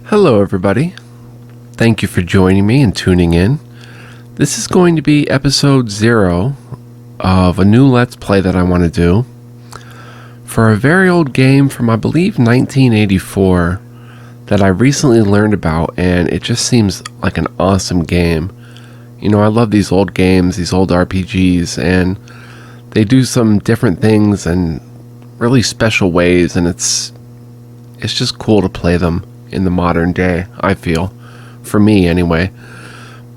Hello everybody. Thank you for joining me and tuning in. This is going to be episode 0 of a new Let's Play that I want to do for a very old game from I believe 1984 that I recently learned about, and it just seems like an awesome game. You know, I love these old games, these old RPGs, and they do some different things in really special ways, and it's just cool to play them in the modern day, I feel. For me, anyway.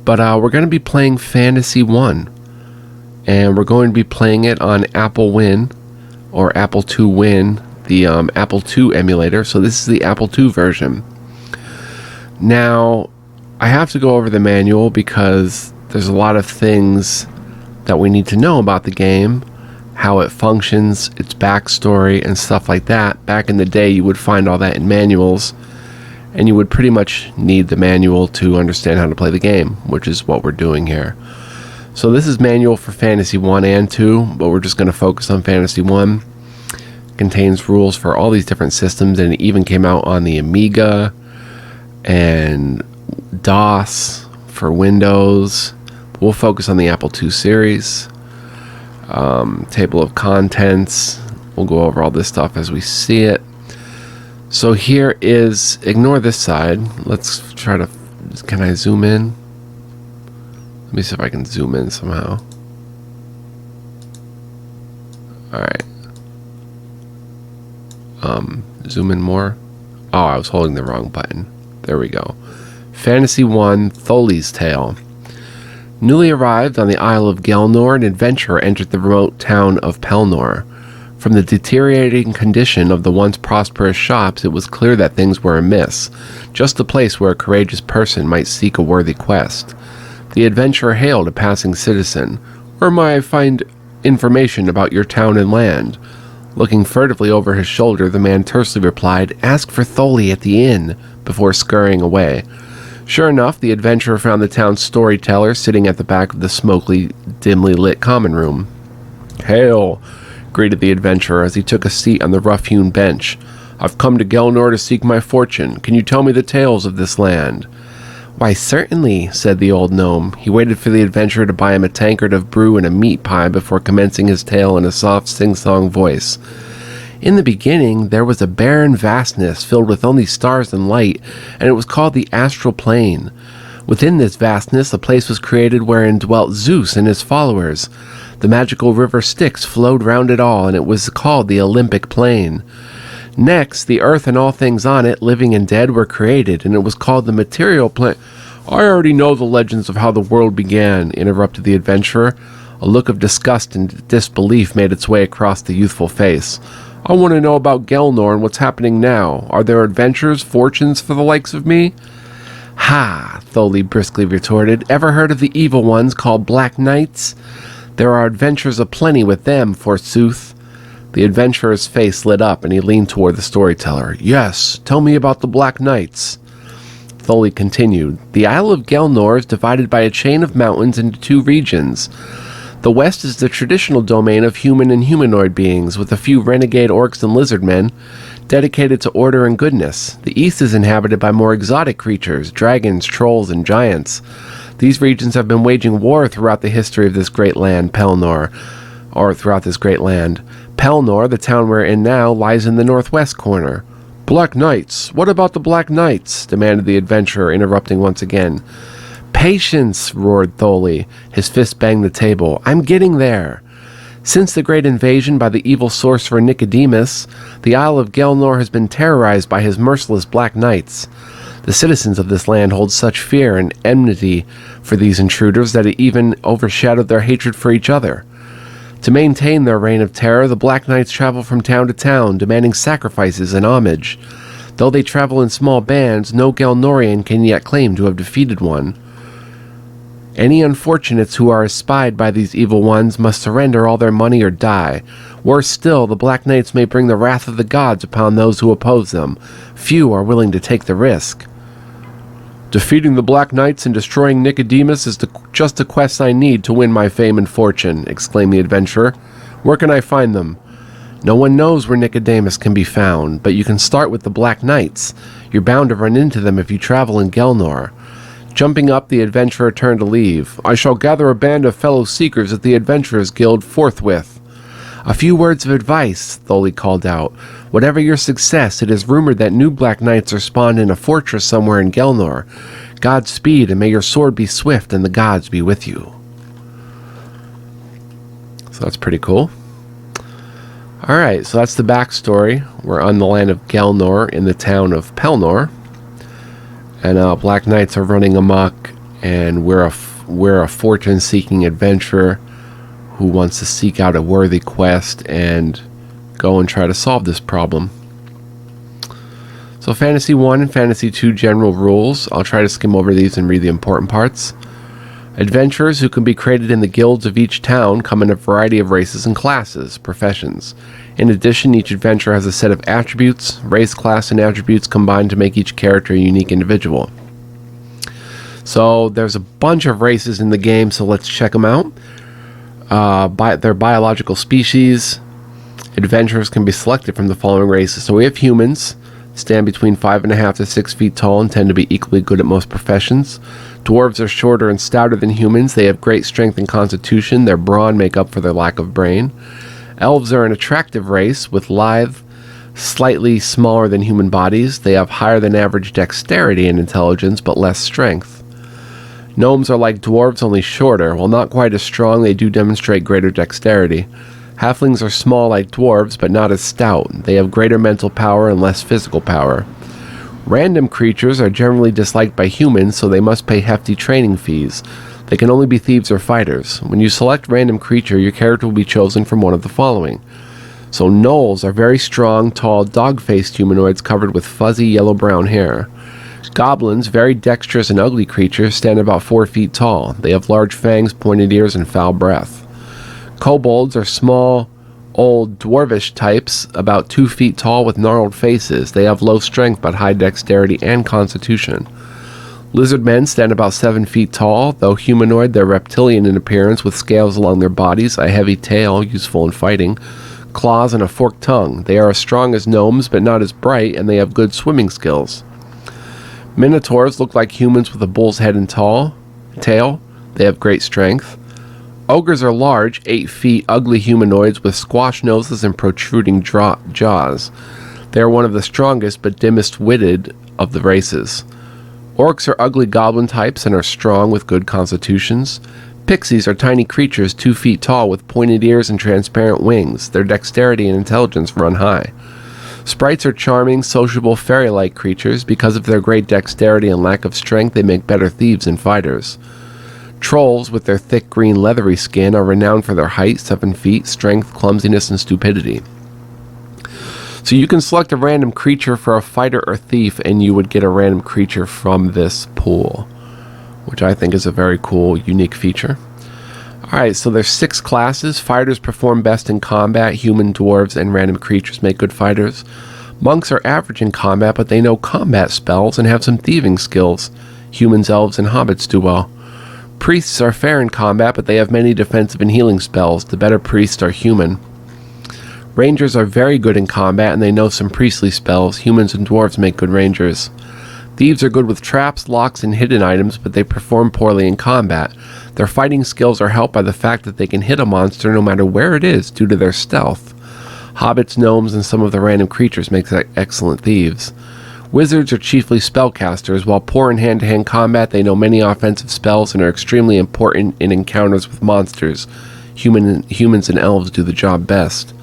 But we're going to be playing Phantasie 1. And we're going to be playing it on Apple Win, or Apple II Win, the Apple II emulator. So this is the Apple II version. Now, I have to go over the manual because there's a lot of things that we need to know about the game, how it functions, its backstory, and stuff like that. Back in the day, you would find all that in manuals, and you would pretty much need the manual to understand how to play the game, which is what we're doing here. So this is manual for Phantasie 1 and 2, but we're just going to focus on Phantasie 1. It contains rules for all these different systems, and it even came out on the Amiga and DOS for Windows. We'll focus on the Apple II series. Table of contents. We'll go over all this stuff as we see it. So here is, ignore this side. Let's try to, can I zoom in? Let me see if I can zoom in somehow. Alright. Zoom in more. Oh, I was holding the wrong button. There we go. Phantasie 1, Tholi's Tale. Newly arrived on the Isle of Gelnor, an adventurer entered the remote town of Pelnor. From the deteriorating condition of the once prosperous shops, it was clear that things were amiss, just a place where a courageous person might seek a worthy quest. The adventurer hailed a passing citizen. "Where may I find information about your town and land?" Looking furtively over his shoulder, the man tersely replied, "Ask for Tholi at the inn," before scurrying away. Sure enough, the adventurer found the town's storyteller sitting at the back of the smoky, dimly lit common room. "Hail," greeted the adventurer as he took a seat on the rough-hewn bench. "I've come to Gelnor to seek my fortune. Can you tell me the tales of this land?" "Why, certainly," said the old gnome. He waited for the adventurer to buy him a tankard of brew and a meat pie before commencing his tale in a soft, sing-song voice. "In the beginning, there was a barren vastness filled with only stars and light, and it was called the Astral Plane. Within this vastness, a place was created wherein dwelt Zeus and his followers. The magical river Styx flowed round it all, and it was called the Olympic Plain. Next, the earth and all things on it, living and dead, were created, and it was called the Material Plane." "I already know the legends of how the world began," interrupted the adventurer. A look of disgust and disbelief made its way across the youthful face. "I want to know about Gelnor and what's happening now. Are there adventures, fortunes for the likes of me?" "Ha!" Tholi briskly retorted. "Ever heard of the evil ones called Black Knights? There are adventures aplenty with them, forsooth." The adventurer's face lit up, and he leaned toward the storyteller. "Yes, tell me about the Black Knights." Tholi continued. "The Isle of Gelnor is divided by a chain of mountains into 2 regions. The west is the traditional domain of human and humanoid beings, with a few renegade orcs and lizardmen, dedicated to order and goodness. The east is inhabited by more exotic creatures, dragons, trolls, and giants. These regions have been waging war throughout the history of this great land, Pelnor, Pelnor, the town we're in now, lies in the northwest corner." "Black Knights? What about the Black Knights?" demanded the adventurer, interrupting once again. "Patience!" roared Tholi. His fist banged the table. "I'm getting there. Since the great invasion by the evil sorcerer Nicodemus, the Isle of Gelnor has been terrorized by his merciless Black Knights. The citizens of this land hold such fear and enmity for these intruders that it even overshadowed their hatred for each other. To maintain their reign of terror, the Black Knights travel from town to town, demanding sacrifices and homage. Though they travel in small bands, no Gelnorian can yet claim to have defeated one. Any unfortunates who are espied by these evil ones must surrender all their money or die. Worse still, the Black Knights may bring the wrath of the gods upon those who oppose them. Few are willing to take the risk." "Defeating the Black Knights and destroying Nicodemus is just the quest I need to win my fame and fortune," exclaimed the adventurer. "Where can I find them?" No one knows where Nicodemus can be found, but you can start with the Black Knights. You're bound to run into them if you travel in Gelnor. Jumping up, the adventurer turned to leave. I shall gather a band of fellow seekers at the Adventurers Guild forthwith. A few words of advice, Tholi called out. Whatever your success, it is rumored that new Black Knights are spawned in a fortress somewhere in Gelnor. Godspeed, and may your sword be swift and the gods be with you. So that's pretty cool. Alright, so that's the backstory. We're on the land of Gelnor in the town of Pelnor. And Black Knights are running amok, and we're a fortune-seeking adventurer who wants to seek out a worthy quest and go and try to solve this problem. So Phantasy 1 and Phantasy 2 general rules. I'll try to skim over these and read the important parts. Adventurers who can be created in the guilds of each town come in a variety of races and classes, professions. In addition, each adventurer has a set of attributes, race, class, and attributes combined to make each character a unique individual. So there's a bunch of races in the game, so let's check them out. Their biological species. Adventurers can be selected from the following races. So we have humans, stand between 5.5 to 6 feet tall and tend to be equally good at most professions. Dwarves are shorter and stouter than humans. They have great strength and constitution. Their brawn make up for their lack of brain. Elves are an attractive race with lithe, slightly smaller than human bodies. They have higher than average dexterity and intelligence, but less strength. Gnomes are like dwarves, only shorter. While not quite as strong, they do demonstrate greater dexterity. Halflings are small like dwarves, but not as stout. They have greater mental power and less physical power. Random creatures are generally disliked by humans, so they must pay hefty training fees. They can only be thieves or fighters. When you select random creature, your character will be chosen from one of the following. So gnolls are very strong, tall, dog-faced humanoids covered with fuzzy yellow-brown hair. Goblins, very dexterous and ugly creatures, stand about 4 feet tall. They have large fangs, pointed ears, and foul breath. Kobolds are small, old, dwarvish types, about 2 feet tall with gnarled faces. They have low strength but high dexterity and constitution. Lizardmen stand about 7 feet tall. Though humanoid, they're reptilian in appearance with scales along their bodies, a heavy tail, useful in fighting, claws, and a forked tongue. They are as strong as gnomes but not as bright, and they have good swimming skills. Minotaurs look like humans with a bull's head and tail. They have great strength. Ogres are large, 8 feet, ugly humanoids with squash noses and protruding jaws. They are one of the strongest but dimmest-witted of the races. Orcs are ugly goblin types and are strong with good constitutions. Pixies are tiny creatures 2 feet tall with pointed ears and transparent wings. Their dexterity and intelligence run high. Sprites are charming, sociable, fairy-like creatures. Because of their great dexterity and lack of strength, they make better thieves and fighters. Trolls, with their thick green leathery skin, are renowned for their height, 7 feet, strength, clumsiness, and stupidity. So you can select a random creature for a fighter or thief, and you would get a random creature from this pool, which I think is a very cool, unique feature. Alright, so there's 6 classes. Fighters perform best in combat. Human, dwarves, and random creatures make good fighters. Monks are average in combat, but they know combat spells and have some thieving skills. Humans, elves, and hobbits do well. Priests are fair in combat, but they have many defensive and healing spells. The better priests are human. Rangers are very good in combat, and they know some priestly spells. Humans and dwarves make good rangers. Thieves are good with traps, locks, and hidden items, but they perform poorly in combat. Their fighting skills are helped by the fact that they can hit a monster no matter where it is due to their stealth. Hobbits, gnomes, and some of the random creatures make excellent thieves. Wizards are chiefly spellcasters. While poor in hand-to-hand combat, they know many offensive spells and are extremely important in encounters with monsters. Humans and elves do the job best.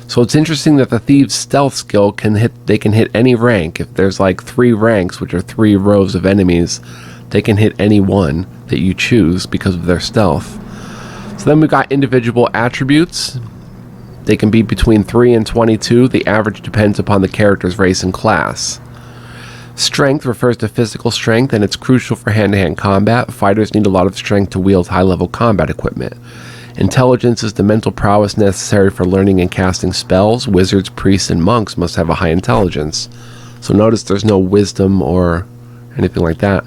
So it's interesting that the thieves' stealth skill can hit any rank. If there's like 3 ranks, which are 3 rows of enemies, they can hit any one that you choose because of their stealth. So then we've got individual attributes. They can be between 3 and 22. The average depends upon the character's race and class. Strength refers to physical strength, and it's crucial for hand-to-hand combat. Fighters need a lot of strength to wield high-level combat equipment. Intelligence is the mental prowess necessary for learning and casting spells. Wizards, priests, and monks must have a high intelligence. So notice there's no wisdom or anything like that.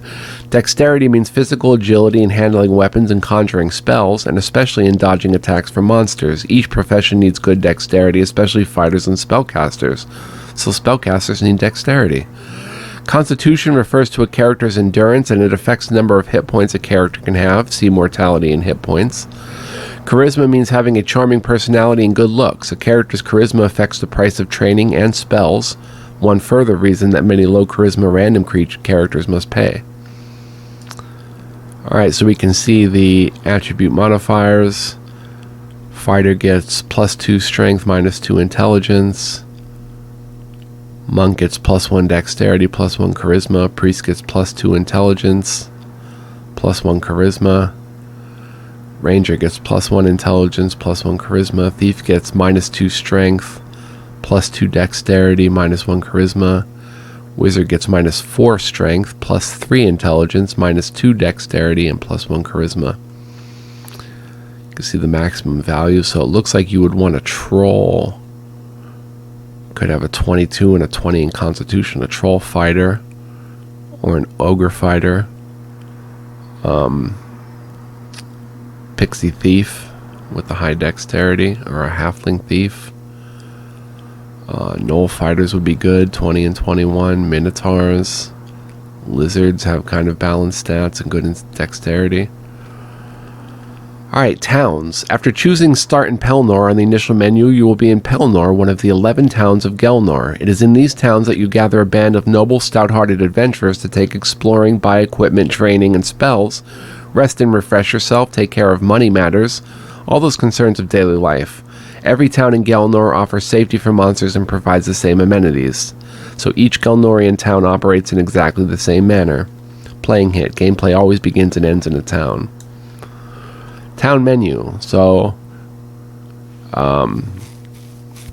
Dexterity means physical agility in handling weapons and conjuring spells, and especially in dodging attacks from monsters. Each profession needs good dexterity, especially fighters and spellcasters. So spellcasters need dexterity. Constitution refers to a character's endurance, and it affects the number of hit points a character can have. See mortality and hit points. Charisma means having a charming personality and good looks. A character's charisma affects the price of training and spells. One further reason that many low charisma random characters must pay. Alright, so we can see the attribute modifiers. Fighter gets +2 strength, -2 intelligence. Monk gets +1 dexterity, +1 charisma. Priest gets +2 intelligence, +1 charisma. Ranger gets +1 intelligence, +1 charisma. Thief gets -2 strength, +2 dexterity, -1 charisma. Wizard gets -4 strength, +3 intelligence, -2 dexterity, and +1 charisma. You can see the maximum value, so it looks like you would want a troll. Could have a 22 and a 20 in Constitution, a troll fighter, or an ogre fighter. Pixie thief with the high dexterity, or a halfling thief. Gnoll fighters would be good, 20 and 21. Minotaurs. Lizards have kind of balanced stats and good in dexterity. Alright, towns. After choosing Start in Pelennor on the initial menu, you will be in Pelennor, one of the 11 towns of Gelnor. It is in these towns that you gather a band of noble, stout-hearted adventurers to take exploring, buy equipment, training, and spells, rest and refresh yourself, take care of money matters, all those concerns of daily life. Every town in Gelnor offers safety for monsters and provides the same amenities. So each Gelnorian town operates in exactly the same manner. Playing hit. Gameplay always begins and ends in a town. Town menu. So,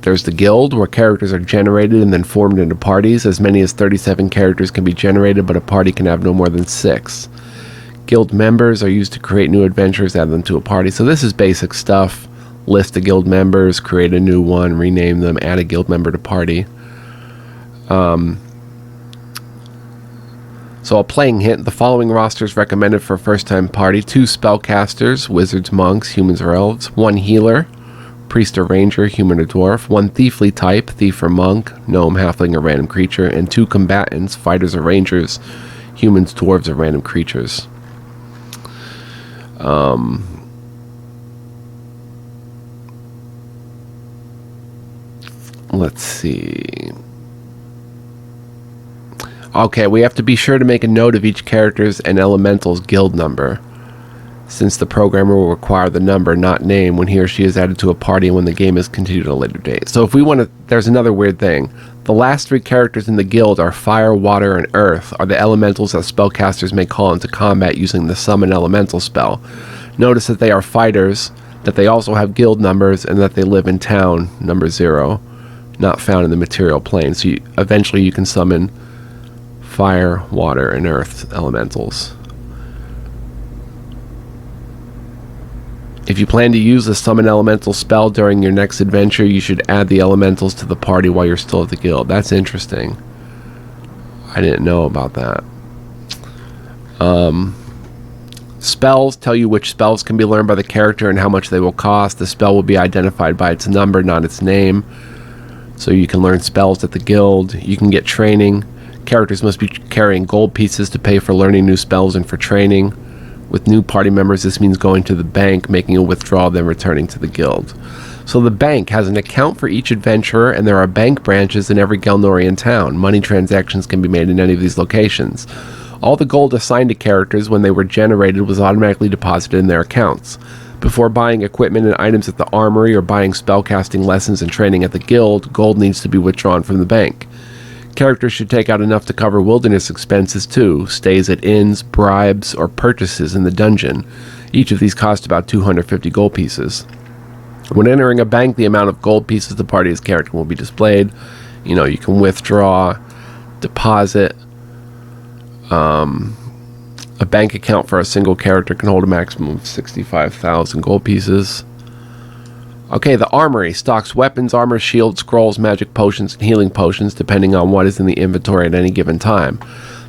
there's the guild, where characters are generated and then formed into parties. As many as 37 characters can be generated, but a party can have no more than 6. Guild members are used to create new adventures, add them to a party. So this is basic stuff. List the guild members, create a new one, rename them, add a guild member to party. So a playing hint, the following roster is recommended for a first-time party. 2 spellcasters, wizards, monks, humans, or elves. 1 healer, priest or ranger, human or dwarf. 1 thiefly type, thief or monk, gnome, halfling, or random creature. And 2 combatants, fighters or rangers, humans, dwarves, or random creatures. Let's see. Okay, we have to be sure to make a note of each character's and elemental's guild number, since the programmer will require the number, not name, when he or she is added to a party and when the game is continued at a later date. So if we want to, there's another weird thing. The last 3 characters in the guild are fire, water, and earth, are the elementals that spellcasters may call into combat using the summon elemental spell. Notice that they are fighters, that they also have guild numbers, and that they live in town, number 0, not found in the material plane. So eventually you can summon fire, water, and earth elementals. If you plan to use the summon elemental spell during your next adventure, you should add the elementals to the party while you're still at the guild. That's interesting. I didn't know about that. Spells tell you which spells can be learned by the character and how much they will cost. The spell will be identified by its number, not its name. So you can learn spells at the guild. You can get training. Characters must be carrying gold pieces to pay for learning new spells and for training. With new party members, this means going to the bank, making a withdrawal, then returning to the guild. So the bank has an account for each adventurer, and there are bank branches in every Gelnorian town. Money transactions can be made in any of these locations. All the gold assigned to characters when they were generated was automatically deposited in their accounts. Before buying equipment and items at the armory or buying spellcasting lessons and training at the guild, gold needs to be withdrawn from the bank. Characters should take out enough to cover wilderness expenses too, stays at inns, bribes, or purchases in the dungeon. Each of these cost about 250 gold pieces. When entering a bank, the amount of gold pieces the party's character will be displayed. You know, you can withdraw, deposit. A bank account for a single character can hold a maximum of 65,000 gold pieces. Okay, the armory stocks weapons, armor, shields, scrolls, magic potions, and healing potions, depending on what is in the inventory at any given time.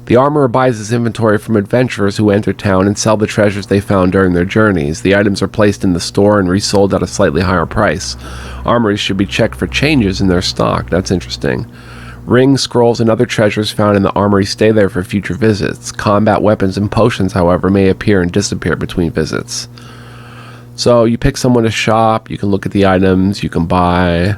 The armorer buys his inventory from adventurers who enter town and sell the treasures they found during their journeys. The items are placed in the store and resold at a slightly higher price. Armories should be checked for changes in their stock. That's interesting. Rings, scrolls, and other treasures found in the armory stay there for future visits. Combat weapons and potions, however, may appear and disappear between visits. So you pick someone to shop, you can look at the items, you can buy.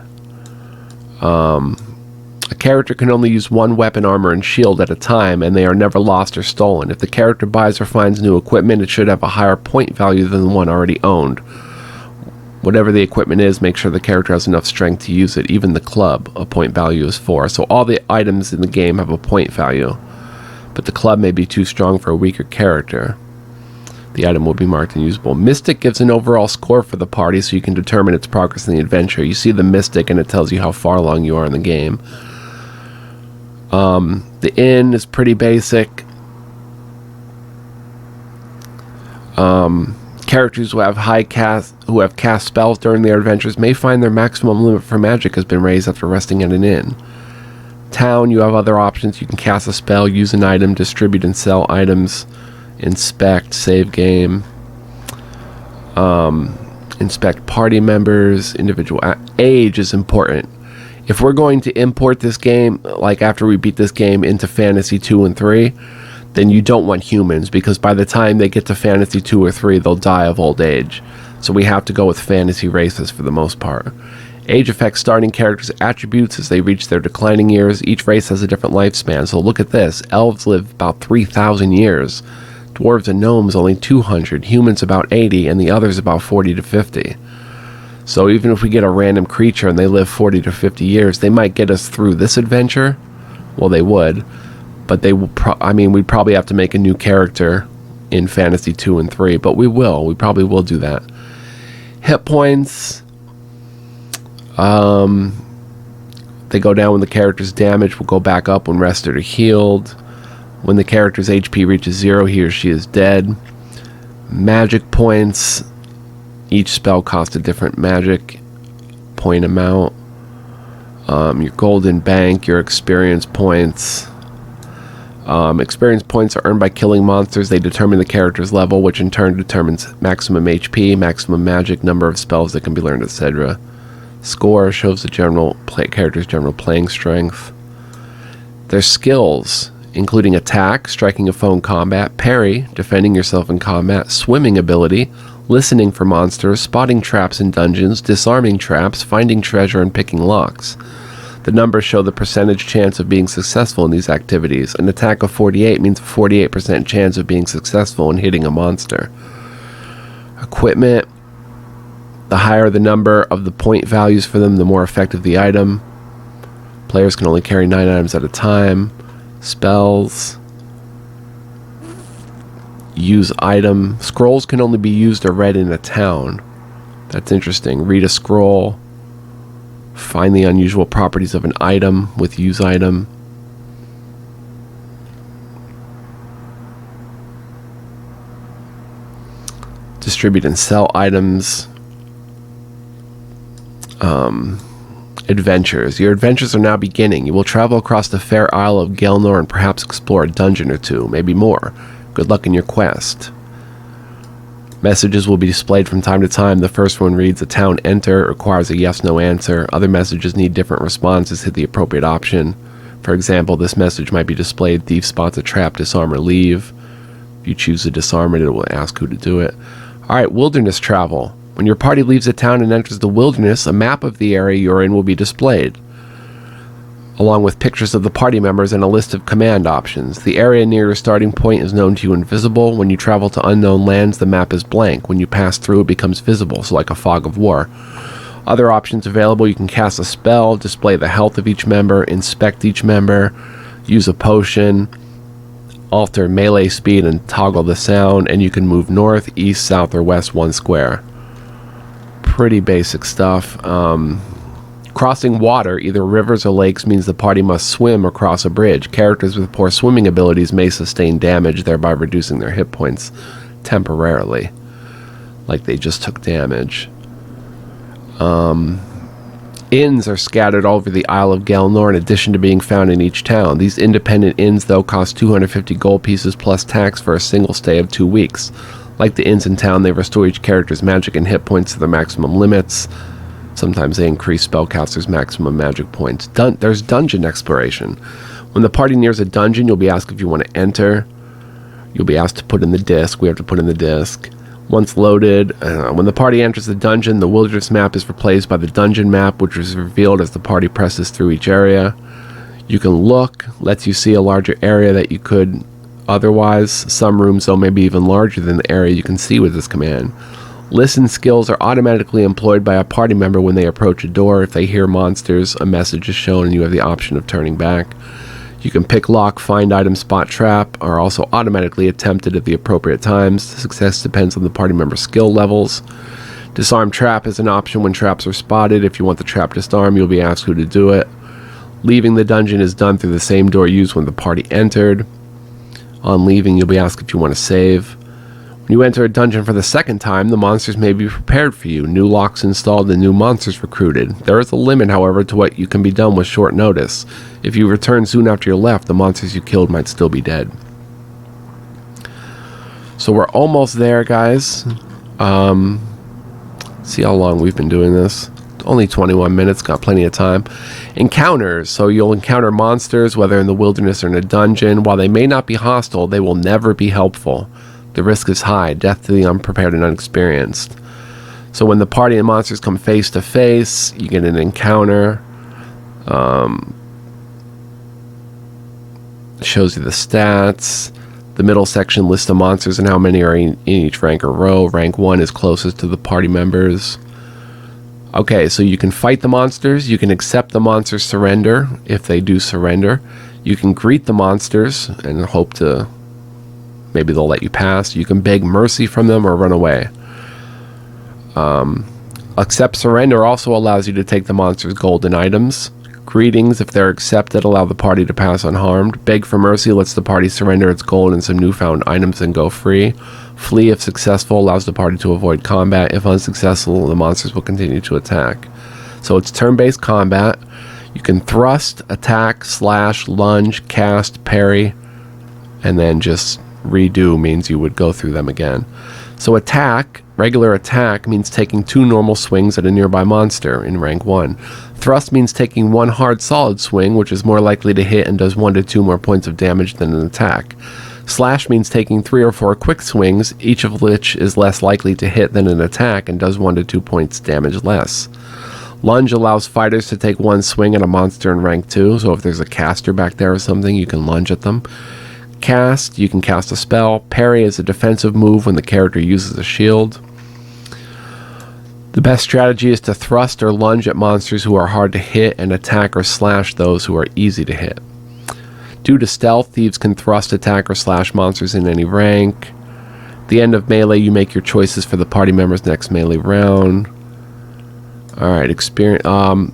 A character can only use one weapon, armor, and shield at a time, and they are never lost or stolen. If the character buys or finds new equipment, it should have a higher point value than the one already owned. Whatever the equipment is, make sure the character has enough strength to use it. Even the club, a point value is 4. So all the items in the game have a point value, but the club may be too strong for a weaker character. The item will be marked unusable. Mystic gives an overall score for the party so you can determine its progress in the adventure. You see the Mystic and it tells you how far along you are in the game. The inn is pretty basic. Characters who have cast spells during their adventures may find their maximum limit for magic has been raised after resting at an inn. Town, you have other options. You can cast a spell, use an item, distribute and sell items, inspect, save game, inspect party members, individual age is important. If we're going to import this game, like after we beat this game into Fantasy 2 and 3, then you don't want humans, because by the time they get to Fantasy 2 or 3, they'll die of old age. So we have to go with fantasy races for the most part. Age affects starting characters' attributes as they reach their declining years. Each race has a different lifespan, so look at this. Elves live about 3,000 years. Dwarves and gnomes only 200. Humans about 80, and the others about 40 to 50. So even if we get a random creature and they live 40 to 50 years, they might get us through this adventure. Well, they would. But they will we'd probably have to make a new character in Fantasy 2 and 3, but we will. We probably will do that. Hit points. They go down when the character's damage will go back up when rested or healed. When the character's HP reaches 0, he or she is dead. Magic points. Each spell costs a different magic point amount. Your golden bank, your experience points. Experience points are earned by killing monsters. They determine the character's level, which in turn determines maximum HP, maximum magic, number of spells that can be learned, etc. Score shows the character's general playing strength. Their skills, including attack, striking a foe in combat, parry, defending yourself in combat, swimming ability, listening for monsters, spotting traps in dungeons, disarming traps, finding treasure, and picking locks. The numbers show the percentage chance of being successful in these activities. An attack of 48 means a 48% chance of being successful in hitting a monster. Equipment. The higher the number of the point values for them, the more effective the item. Players can only carry 9 items at a time. Spells. Use item. Scrolls can only be used or read in a town. That's interesting. Read a scroll. Find the unusual properties of an item with use item. Distribute and sell items. Adventures. Your adventures are now beginning. You will travel across the fair isle of Gelnor and perhaps explore a dungeon or two, maybe more. Good luck in your quest. Messages will be displayed from time to time. The first one reads, "A town enter," requires a yes/no answer. Other messages need different responses. Hit the appropriate option. For example, this message might be displayed, "Thief spots a trap, disarm or leave." If you choose to disarm it, it will ask who to do it. Alright, wilderness travel. When your party leaves a town and enters the wilderness, a map of the area you're in will be displayed, along with pictures of the party members and a list of command options. The area near your starting point is known to you invisible. When you travel to unknown lands, the map is blank. When you pass through, it becomes visible, so like a fog of war. Other options available: you can cast a spell, display the health of each member, inspect each member, use a potion, alter melee speed and toggle the sound, and you can move north, east, south, or west 1 square. Pretty basic stuff. Crossing water, either rivers or lakes, means the party must swim or cross a bridge. Characters with poor swimming abilities may sustain damage, thereby reducing their hit points temporarily, like they just took damage. Inns are scattered all over the Isle of Gelnor in addition to being found in each town. These independent inns, though, cost 250 gold pieces plus tax for a single stay of 2 weeks. Like the inns in town, they restore each character's magic and hit points to their maximum limits. Sometimes they increase spellcasters' maximum magic points. There's dungeon exploration. When the party nears a dungeon, you'll be asked if you want to enter. You'll be asked to put in the disc. We have to put in the disc. Once loaded, when the party enters the dungeon, the wilderness map is replaced by the dungeon map, which is revealed as the party presses through each area. You can look, lets you see a larger area that you could otherwise. Some rooms, though, may be even larger than the area you can see with this command. Listen skills are automatically employed by a party member when they approach a door. If they hear monsters, a message is shown and you have the option of turning back. You can pick lock, find item, spot trap, are also automatically attempted at the appropriate times. Success depends on the party member's skill levels. Disarmed Trap is an option when traps are spotted. If you want the trap disarmed, you'll be asked who to do it. Leaving the dungeon is done through the same door used when the party entered. On leaving, you'll be asked if you want to save. When you enter a dungeon for the second time, the monsters may be prepared for you. New locks installed and new monsters recruited. There is a limit, however, to what you can be done with short notice. If you return soon after you left, the monsters you killed might still be dead. So we're almost there, guys. See how long we've been doing this. Only 21 minutes, got plenty of time. Encounters. So you'll encounter monsters, whether in the wilderness or in a dungeon. While they may not be hostile, they will never be helpful. The risk is high, death to the unprepared and unexperienced. So when the party and monsters come face to face, you get an encounter. Shows you the stats. The middle section lists the monsters and how many are in each rank or row. Rank 1 is closest to the party members. Okay, so you can fight the monsters. You can accept the monsters' surrender if they do surrender. You can greet the monsters and hope to... maybe they'll let you pass. You can beg mercy from them or run away. Accept surrender also allows you to take the monster's golden items. Greetings, if they're accepted, allow the party to pass unharmed. Beg for mercy lets the party surrender its gold and some newfound items and go free. Flee, if successful, allows the party to avoid combat. If unsuccessful, the monsters will continue to attack. So it's turn-based combat. You can thrust, attack, slash, lunge, cast, parry, and then just... redo means you would go through them again. So attack, regular attack, means taking 2 normal swings at a nearby monster in rank 1. Thrust means taking 1 hard solid swing, which is more likely to hit and does 1 to 2 more points of damage than an attack. Slash means taking 3 or 4 quick swings, each of which is less likely to hit than an attack and does 1 to 2 points damage less. Lunge allows fighters to take 1 swing at a monster in rank 2, so if there's a caster back there or something, you can lunge at them. Cast, you can cast a spell. Parry is a defensive move when the character uses a shield. The best strategy is to thrust or lunge at monsters who are hard to hit and attack or slash those who are easy to hit. Due to stealth, thieves can thrust, attack, or slash monsters in any rank. At the end of melee, you make your choices for the party member's next melee round. Alright,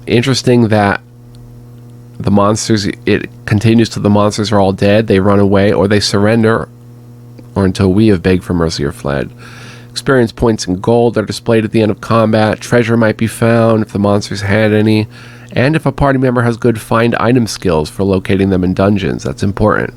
interesting that the monsters, it continues till the monsters are all dead, they run away, or they surrender, or until we have begged for mercy or fled. Experience points and gold are displayed at the end of combat. Treasure might be found if the monsters had any, and if a party member has good find item skills for locating them in dungeons. That's important.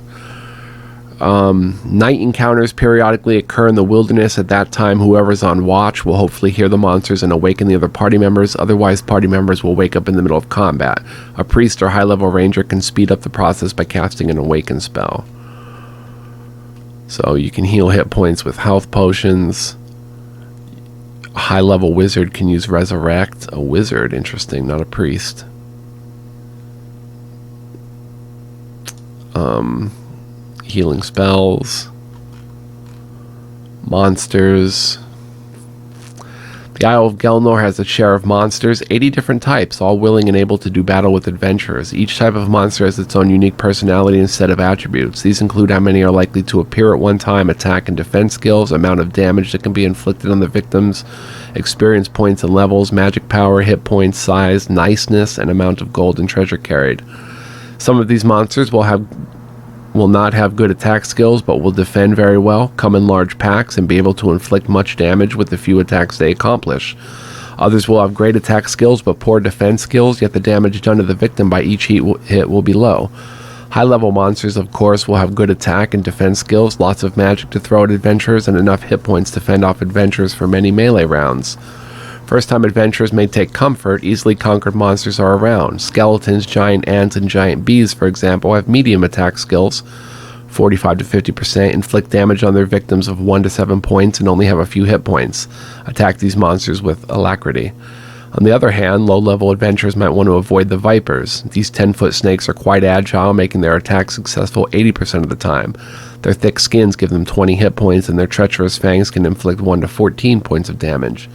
Night encounters periodically occur in the wilderness. At that time, whoever's on watch will hopefully hear the monsters and awaken the other party members. Otherwise, party members will wake up in the middle of combat. A priest or high-level ranger can speed up the process by casting an awaken spell. So you can heal hit points with health potions. A high-level wizard can use resurrect. A wizard, interesting, not a priest. Healing spells, monsters. The Isle of Gelnor has its share of monsters, 80 different types, all willing and able to do battle with adventurers. Each type of monster has its own unique personality and set of attributes. These include how many are likely to appear at one time, attack and defense skills, amount of damage that can be inflicted on the victims, experience points and levels, magic power, hit points, size, niceness, and amount of gold and treasure carried. Some of these monsters will not have good attack skills, but will defend very well, come in large packs, and be able to inflict much damage with the few attacks they accomplish. Others will have great attack skills but poor defense skills, yet the damage done to the victim by each hit will be low. High-level monsters, of course, will have good attack and defense skills, lots of magic to throw at adventurers, and enough hit points to fend off adventurers for many melee rounds. First-time adventurers may take comfort. Easily conquered monsters are around. Skeletons, giant ants, and giant bees, for example, have medium attack skills, 45 to 50%, inflict damage on their victims of 1 to 7 points, and only have a few hit points. Attack these monsters with alacrity. On the other hand, low-level adventurers might want to avoid the vipers. These 10-foot snakes are quite agile, making their attacks successful 80% of the time. Their thick skins give them 20 hit points, and their treacherous fangs can inflict 1 to 14 points of damage.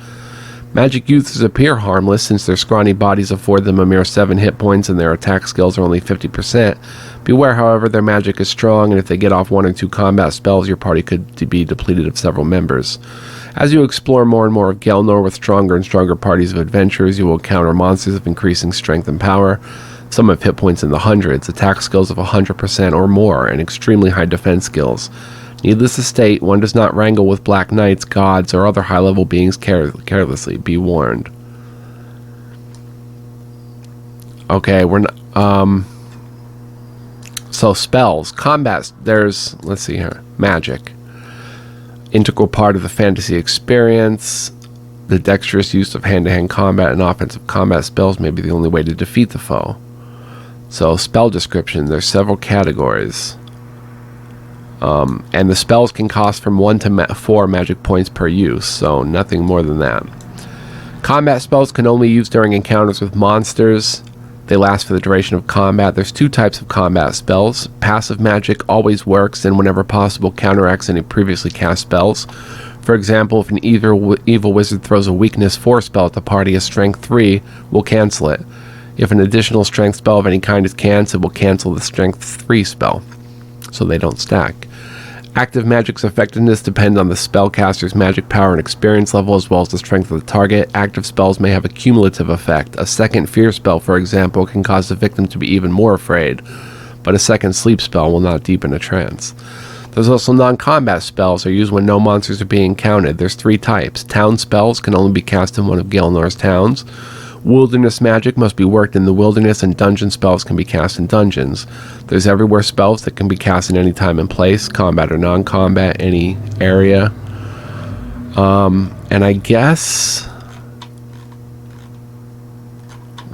Magic users appear harmless since their scrawny bodies afford them a mere 7 hit points and their attack skills are only 50%. Beware, however, their magic is strong, and if they get off 1 or 2 combat spells, your party could be depleted of several members. As you explore more and more of Gelnor with stronger and stronger parties of adventurers, you will encounter monsters of increasing strength and power. Some have hit points in the hundreds, attack skills of 100% or more, and extremely high defense skills. Needless to state, one does not wrangle with black knights, gods, or other high-level beings carelessly. Be warned. Okay, we're not... So, spells. Combat, there's... Let's see here. Magic. Integral part of the Phantasie experience. The dexterous use of hand-to-hand combat and offensive combat spells may be the only way to defeat the foe. So, spell description. There's several categories. And the spells can cost from 1 to 4 magic points per use, so nothing more than that. Combat spells can only be used during encounters with monsters. They last for the duration of combat. There's 2 types of combat spells. Passive magic always works and whenever possible counteracts any previously cast spells. For example, if an evil wizard throws a weakness 4 spell at the party, a strength 3 will cancel it. If an additional strength spell of any kind is cast, it will cancel the strength 3 spell, so they don't stack. Active magic's effectiveness depends on the spellcaster's magic power and experience level as well as the strength of the target. Active spells may have a cumulative effect. A second fear spell, for example, can cause the victim to be even more afraid, but a second sleep spell will not deepen a trance. There's also non-combat spells that are used when no monsters are being counted. There's 3 types. Town spells can only be cast in one of Gelnor's towns. Wilderness magic must be worked in the wilderness, and dungeon spells can be cast in dungeons. There's everywhere spells that can be cast in any time and place, combat or non-combat, any area. And I guess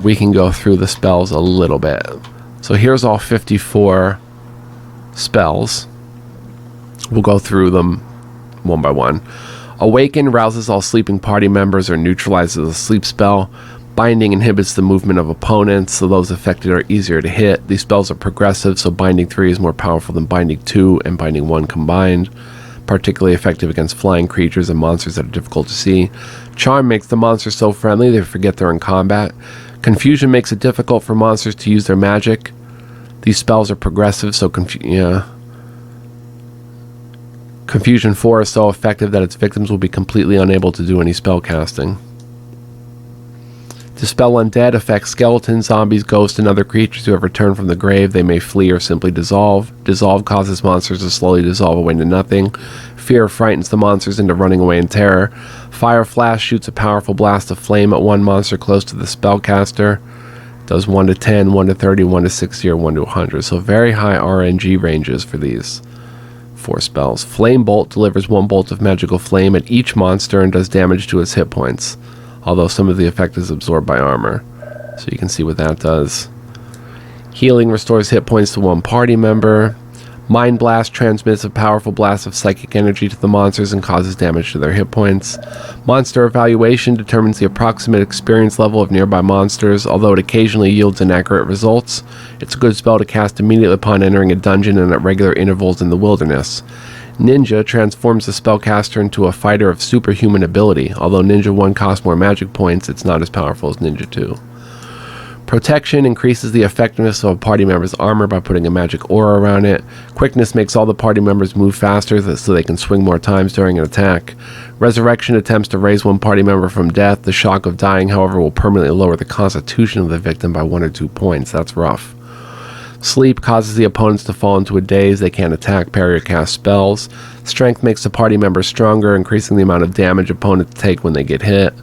we can go through the spells a little bit. So here's all 54 spells. We'll go through them one by one. Awaken rouses all sleeping party members or neutralizes a sleep spell. Binding inhibits the movement of opponents, so those affected are easier to hit. These spells are progressive, so Binding 3 is more powerful than Binding 2 and Binding 1 combined. Particularly effective against flying creatures and monsters that are difficult to see. Charm makes the monsters so friendly they forget they're in combat. Confusion makes it difficult for monsters to use their magic. These spells are progressive, so Confusion 4 is so effective that its victims will be completely unable to do any spell casting. Dispel Undead affects skeletons, zombies, ghosts, and other creatures who have returned from the grave. They may flee or simply dissolve. Dissolve causes monsters to slowly dissolve away into nothing. Fear frightens the monsters into running away in terror. Fire Flash shoots a powerful blast of flame at one monster close to the spellcaster. Does 1 to 10, 1 to 30, 1 to 60, or 1 to 100. So very high RNG ranges for these 4 spells. Flame Bolt delivers 1 bolt of magical flame at each monster and does damage to its hit points, although some of the effect is absorbed by armor. So you can see what that does. Healing restores hit points to 1 party member. Mind Blast transmits a powerful blast of psychic energy to the monsters and causes damage to their hit points. Monster Evaluation determines the approximate experience level of nearby monsters, although it occasionally yields inaccurate results. It's a good spell to cast immediately upon entering a dungeon and at regular intervals in the wilderness. Ninja transforms the spellcaster into a fighter of superhuman ability. Although Ninja 1 costs more magic points, it's not as powerful as Ninja 2. Protection increases the effectiveness of a party member's armor by putting a magic aura around it. Quickness makes all the party members move faster so they can swing more times during an attack. Resurrection attempts to raise one party member from death. The shock of dying, however, will permanently lower the constitution of the victim by 1 or 2 points. That's rough. Sleep causes the opponents to fall into a daze. They can't attack, parry, or cast spells. Strength makes the party members stronger, increasing the amount of damage opponents take when they get hit.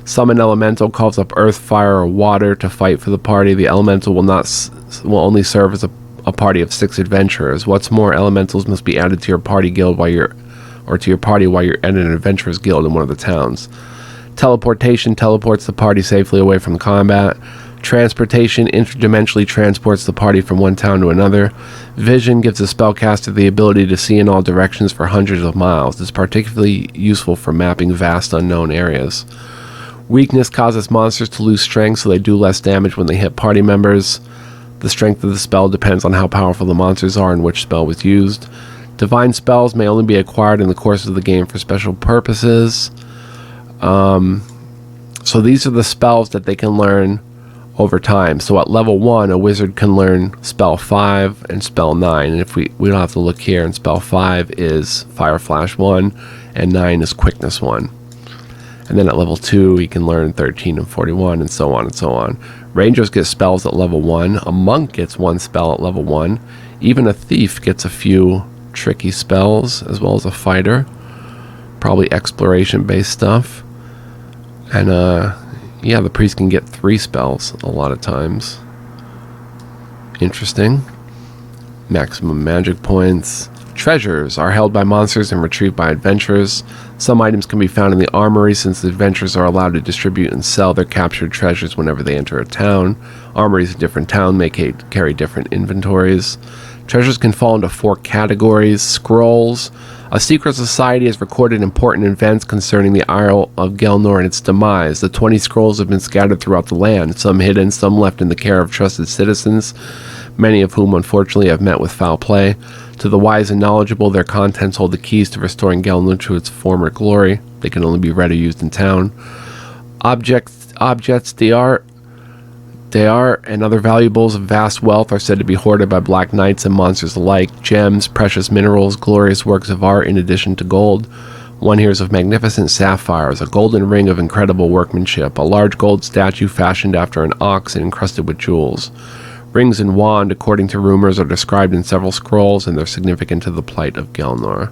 Summon elemental calls up earth, fire, or water to fight for the party. The elemental will only serve as a party of 6 adventurers. What's more, elementals must be added to your party guild while you're in an adventurers guild in one of the towns. Teleportation teleports the party safely away from combat. Transportation interdimensionally transports the party from one town to another. Vision gives the spellcaster the ability to see in all directions for hundreds of miles. It's particularly useful for mapping vast unknown areas. Weakness causes monsters to lose strength, so they do less damage when they hit party members. The strength of the spell depends on how powerful the monsters are and which spell was used. Divine spells may only be acquired in the course of the game for special purposes. So these are the spells that they can learn over time. So at level 1, a wizard can learn spell 5 and spell 9. And if we don't have to look here, and spell 5 is Fire Flash 1 and 9 is Quickness 1. And then at level 2, he can learn 13 and 41 and so on and so on. Rangers get spells at level 1. A monk gets 1 spell at level 1. Even a thief gets a few tricky spells, as well as a fighter. Probably exploration based stuff. And yeah, the priest can get 3 spells a lot of times. Interesting. Maximum magic points. Treasures are held by monsters and retrieved by adventurers. Some items can be found in the armory, since the adventurers are allowed to distribute and sell their captured treasures whenever they enter a town. Armories in different towns may carry different inventories. Treasures can fall into 4 categories. Scrolls. A secret society has recorded important events concerning the Isle of Gelnor and its demise. The 20 scrolls have been scattered throughout the land, some hidden, some left in the care of trusted citizens, many of whom unfortunately have met with foul play. To the wise and knowledgeable, their contents hold the keys to restoring Gelnor to its former glory. They can only be read or used in town. Objects d'art and other valuables of vast wealth are said to be hoarded by black knights and monsters alike. Gems, precious minerals, glorious works of art in addition to gold. One hears of magnificent sapphires, a golden ring of incredible workmanship, a large gold statue fashioned after an ox and encrusted with jewels. Rings and wand, according to rumors, are described in several scrolls, and they're significant to the plight of Gelnor.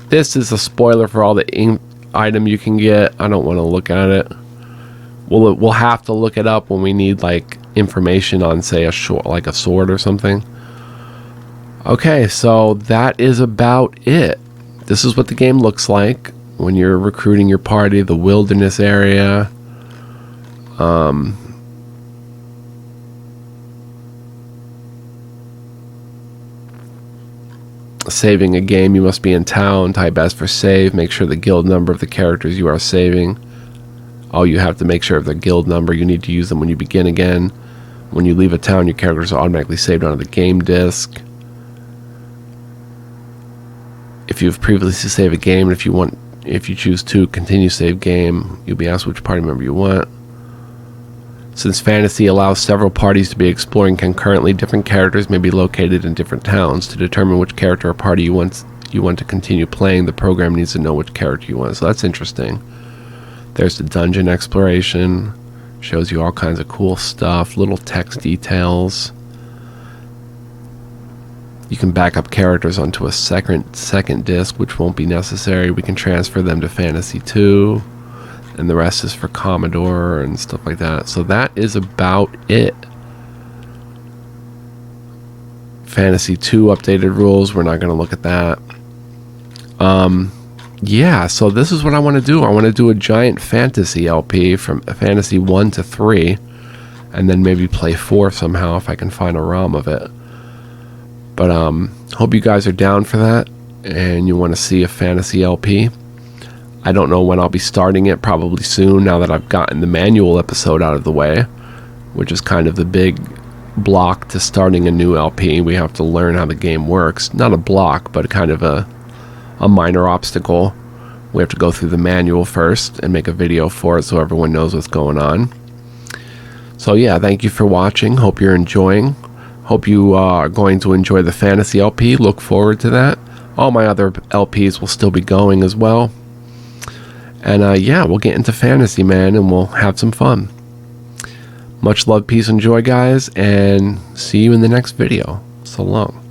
This is a spoiler for all the item you can get. I don't want to look at it. We'll have to look it up when we need like information on, say, a sword or something. Okay, so that is about it. This is what the game looks like when you're recruiting your party. The wilderness area. Saving a game, you must be in town. Type S for save. Make sure the guild number of the characters you are saving. Oh, you have to make sure of their guild number. You need to use them when you begin again. When you leave a town, your characters are automatically saved onto the game disc. If you've previously saved a game, and if you choose to continue save game, you'll be asked which party member you want. Since Phantasie allows several parties to be exploring concurrently, different characters may be located in different towns. To determine which character or party you want to continue playing, the program needs to know which character you want. So that's interesting. There's the dungeon exploration. Shows you all kinds of cool stuff. Little text details. You can back up characters onto a second disc, which won't be necessary. We can transfer them to Phantasie 2. And the rest is for Commodore and stuff like that. So that is about it. Phantasie 2 updated rules. We're not going to look at that. Yeah, so this is what I want to do. I want to do a giant Phantasie LP from Phantasie 1 to 3. And then maybe play 4 somehow if I can find a ROM of it. But hope you guys are down for that. And you want to see a Phantasie LP. I don't know when I'll be starting it. Probably soon, now that I've gotten the manual episode out of the way. Which is kind of the big block to starting a new LP. We have to learn how the game works. Not a block, but kind of a minor obstacle. We have to go through the manual first and make a video for it so everyone knows what's going on. So yeah, thank you for watching. Hope you're enjoying. Hope you are going to enjoy the Phantasie LP. Look forward to that. All my other LPs will still be going as well. And yeah, we'll get into Phantasie, man, and we'll have some fun. Much love, peace, and joy, guys, and see you in the next video. So long.